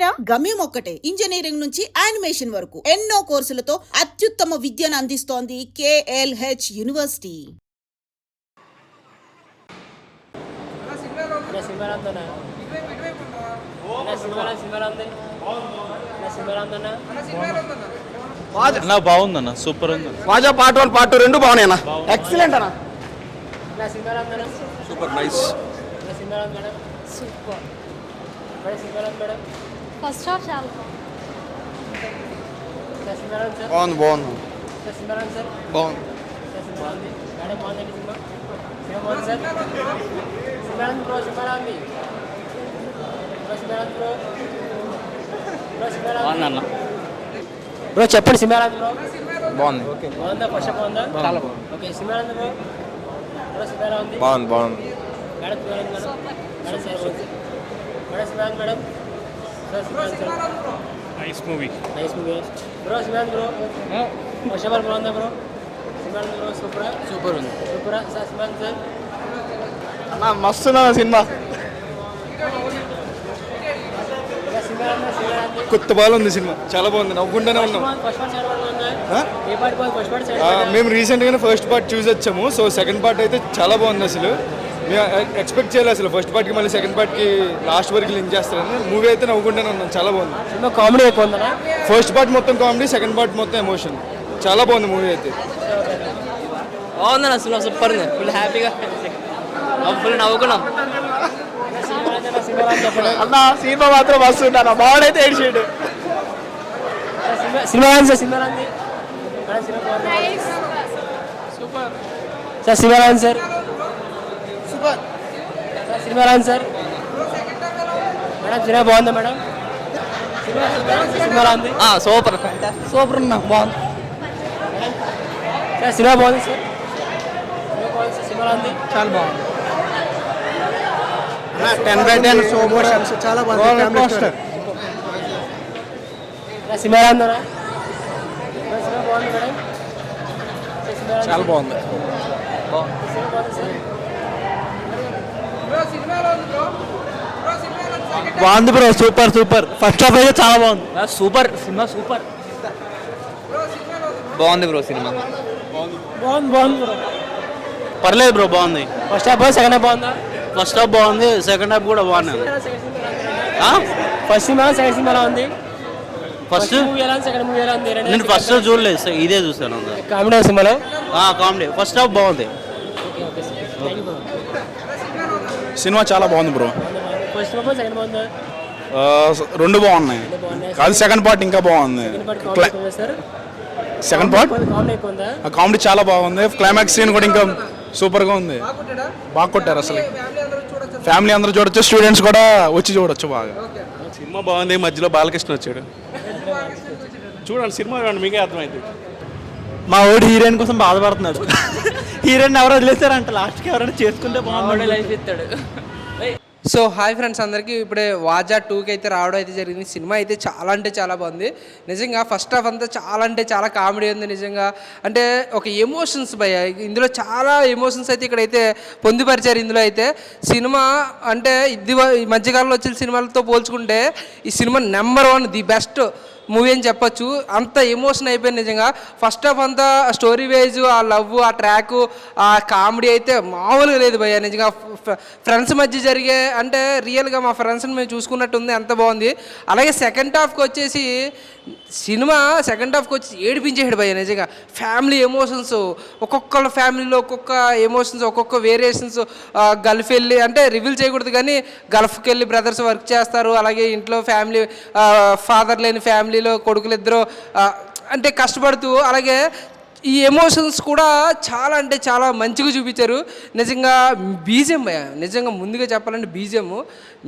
ఇంజనీరా? గమ్యం ఒక్కటే, ఇంజనీరింగ్ నుంచి యానిమేషన్ వరకు ఎన్నో కోర్సులతో అత్యుత్తమ విద్యను అందిస్తోంది KLH యూనివర్సిటీ. బాగుందన్న, సూపర్ ఉంది. వాజా పార్ట్ 1 పార్ట్ 2 రెండు బాగున్నాయి అన్న. ఎక్సలెంట్ అన్న. Super nice. Super. First half చాలా బాగుంది బాగుంది బాగుంది. బ్రో చెప్పండి సినిమారాంద్ బ్రో. బాగుంది. బాగుందా? ఫస్ట్ బాగుందా? చాలా బాగుంది. ఓకే సినిమారాంద్ బ్రో. బ్రో సినిమారాంద్ బాగుంది బాగుంది. మేడం సినిమారాంద్ మేడం. మేడం సినిమారాంద్ madam. Nice movie. Nice movie bro. సినిమారాంద్ బ్రో. ఫస్ట్ ఆఫ్ ఆల్ బాగుందా బ్రో? సినిమారాంద్ బ్రో సూపరా? సూపర్ ఉంది. సూపరా సార్? సినిమారాంద్ సార్ అన్న మస్తు సినిమా. కొత్త బాల్ ఉంది సినిమా, చాలా బాగుంది. నవ్వుకుంటూనే ఉన్నాం. మేము రీసెంట్గానే ఫస్ట్ పార్ట్ చూసి వచ్చాము. సో సెకండ్ పార్ట్ అయితే చాలా బాగుంది. అసలు మేము ఎక్స్పెక్ట్ చేయలేదు అసలు ఫస్ట్ పార్ట్కి మళ్ళీ సెకండ్ పార్ట్కి లాస్ట్ వరకు లింక్ చేస్తారని. మూవీ అయితే నవ్వుకుంటూనే ఉన్నాం, చాలా బాగుంది. సినిమా కామెడీ ఎక్కువ ఉందా? ఫస్ట్ పార్ట్ మొత్తం కామెడీ, సెకండ్ పార్ట్ మొత్తం ఎమోషన్. చాలా బాగుంది మూవీ అయితే. బాగుందన్న సినిమా, సూపర్ ఉంది. ఫుల్ హ్యాపీగా ఫుల్ నవ్వుకున్నాం. అన్న సినిమా మాత్రం మస్తు ఉంటాను. బాగుండైతే ఏడ్చేడు. సినిమారాంద్ సార్. సినిమారాంద్ సూపర్ సార్. సినిమారాంద్ సార్ సూపర్ సార్. సినిమారాంద్ సార్ మేడం. సినిమా బాగుందా మేడం? సినిమారాంద్ సూపర్ సూపర్ ఉన్నా, బాగుంది సార్. సినిమా బాగుంది సార్. సినిమా బాగుంది సార్. సినిమారాంద్ చాలా బాగుంది. 10/10 చాలా బాగుంది. సినిమారాంద్ సినిమా బాగుంది మేడం. చాలా బాగుంది. బాగుంది bro, super super. First half అయితే చాలా బాగుంది. Super cinema super. బాగుంది బ్రో సినిమా. బాగుంది బ్రో. పర్లేదు బ్రో, బాగుంది. ఫస్ట్ హాఫ్ సెకండ్ హాఫ్ బాగుందా? ఫస్ట్ హాఫ్ బాగుంది, సెకండ్ హాఫ్ కూడా బాగుంది. ఫస్ట్ సినిమా సెకండ్ సినిమా ఎలా ఉంది? ఫస్ట్ మూవీ ఎలా ఉంది? సెకండ్ మూవీ ఎలా ఉంది? నేను ఫస్ట్ చూడలేదు, ఇదే చూసాను. కామెడీ సినిమాలో కామెడీ. ఫస్ట్ హాఫ్ బాగుంది. సినిమా చాలా బాగుంది బ్రో. ఫస్ట్ సినిమా సెకండ్ బాగుందా? రెండు బాగున్నాయి. కాదు సెకండ్ పార్ట్ ఇంకా బాగుంది. సెకండ్ పార్ట్ కామెడీ ఎక్కువ ఉందా? కామెడీ చాలా బాగుంది. క్లైమాక్స్ సీన్ కూడా ఇంకా సూపర్ గా ఉంది. బాగా కొట్టారు అసలు. ఫ్యామిలీ అందరూ చూడొచ్చు, స్టూడెంట్స్ కూడా వచ్చి చూడొచ్చు. బాగా సినిమా బాగుంది. మధ్యలో బాలకృష్ణ వచ్చాడు. చూడండి సినిమా, చూడండి, మీకే అర్థమైంది. మా వాడు హీరోయిన్ కోసం బాధపడుతున్నాడు. హీరోయిన్ ఎవరు వదిలేస్తారంట, లాస్ట్కి ఎవరైనా చేసుకుంటే బాగుంది. లైఫ్ ఇస్తాడు. సో హాయ్ ఫ్రెండ్స్ అందరికీ. ఇప్పుడే వాజా 2కి అయితే రావడం అయితే జరిగింది. సినిమా అయితే చాలా అంటే చాలా బాగుంది నిజంగా. ఫస్ట్ హాఫ్ అంతా చాలా అంటే చాలా కామెడీ ఉంది నిజంగా. అంటే ఒక ఎమోషన్స్ భయ ఇందులో చాలా ఎమోషన్స్ అయితే ఇక్కడైతే పొందుపరిచారు. ఇందులో అయితే సినిమా అంటే ఈ మధ్యకాలంలో వచ్చిన సినిమాలతో పోల్చుకుంటే ఈ cinema number 1 the best movie అని చెప్పొచ్చు. అంత ఎమోషన్ అయిపోయింది నిజంగా. ఫస్ట్ హాఫ్ అంతా స్టోరీ వైజ్, ఆ లవ్, ఆ ట్రాక్, ఆ కామెడీ అయితే మామూలుగా లేదు భయ్య నిజంగా. ఫ్రెండ్స్ మధ్య జరిగే అంటే రియల్గా మా ఫ్రెండ్స్ని మేము చూసుకున్నట్టుంది, అంత బాగుంది. అలాగే సెకండ్ హాఫ్కి వచ్చేసి సినిమా ఏడిపించేసాడు భయ్య నిజంగా. ఫ్యామిలీ ఎమోషన్స్, ఒక్కొక్కళ్ళ ఫ్యామిలీలో ఒక్కొక్క ఎమోషన్స్, ఒక్కొక్క వేరియేషన్స్. గల్ఫ్ వెళ్ళి అంటే రివీల్ చేయకూడదు కానీ గల్ఫ్కి వెళ్ళి బ్రదర్స్ వర్క్ చేస్తారు. అలాగే ఇంట్లో ఫ్యామిలీ, ఫాదర్ లేని ఫ్యామిలీలో కొడుకులు ఇద్దరు అంటే కష్టపడుతూ, అలాగే ఈ ఎమోషన్స్ కూడా చాలా అంటే చాలా మంచిగా చూపించారు నిజంగా. బీజిఎం నిజంగా ముందుగా చెప్పాలంటే బీజిఎం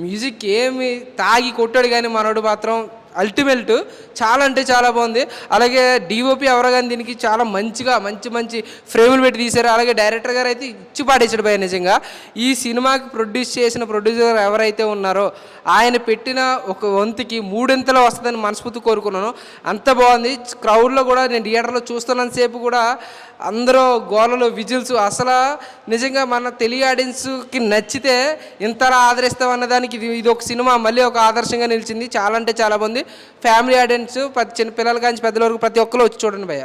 మ్యూజిక్ ఏమి తాగి కొట్టాడు కానీ మనోడు మాత్రం అల్టిమేట్, చాలా అంటే చాలా బాగుంది. అలాగే డిఓపి ఎవరో కానీ దీనికి చాలా మంచిగా మంచి ఫ్రేములు పెట్టి తీశారు. అలాగే డైరెక్టర్ గారు అయితే ఇచ్చి పాడేసాడు భయ. నిజంగా ఈ సినిమాకి ప్రొడ్యూస్ చేసిన ప్రొడ్యూసర్ ఎవరైతే ఉన్నారో ఆయన పెట్టిన ఒక వంతుకి 3 వస్తుందని మనస్ఫూర్తి కోరుకున్నాను. అంత బాగుంది. క్రౌడ్లో కూడా నేను థియేటర్లో చూస్తున్నంతసేపు కూడా అందరూ గోలలో విజిల్స్. అసలు నిజంగా మన తెలుగు ఆడియన్స్కి నచ్చితే ఇంతలా ఆదరిస్తామన్న దానికి ఇది ఒక సినిమా మళ్ళీ ఒక ఆదర్శంగా నిలిచింది. చాలా అంటే చాలా బాగుంది. ఫ్యామిలీ ఆడియన్స్ చిన్న పిల్లల కానీ పెద్దల వరకు ప్రతి ఒక్కరు వచ్చి చూడండి భయ్య.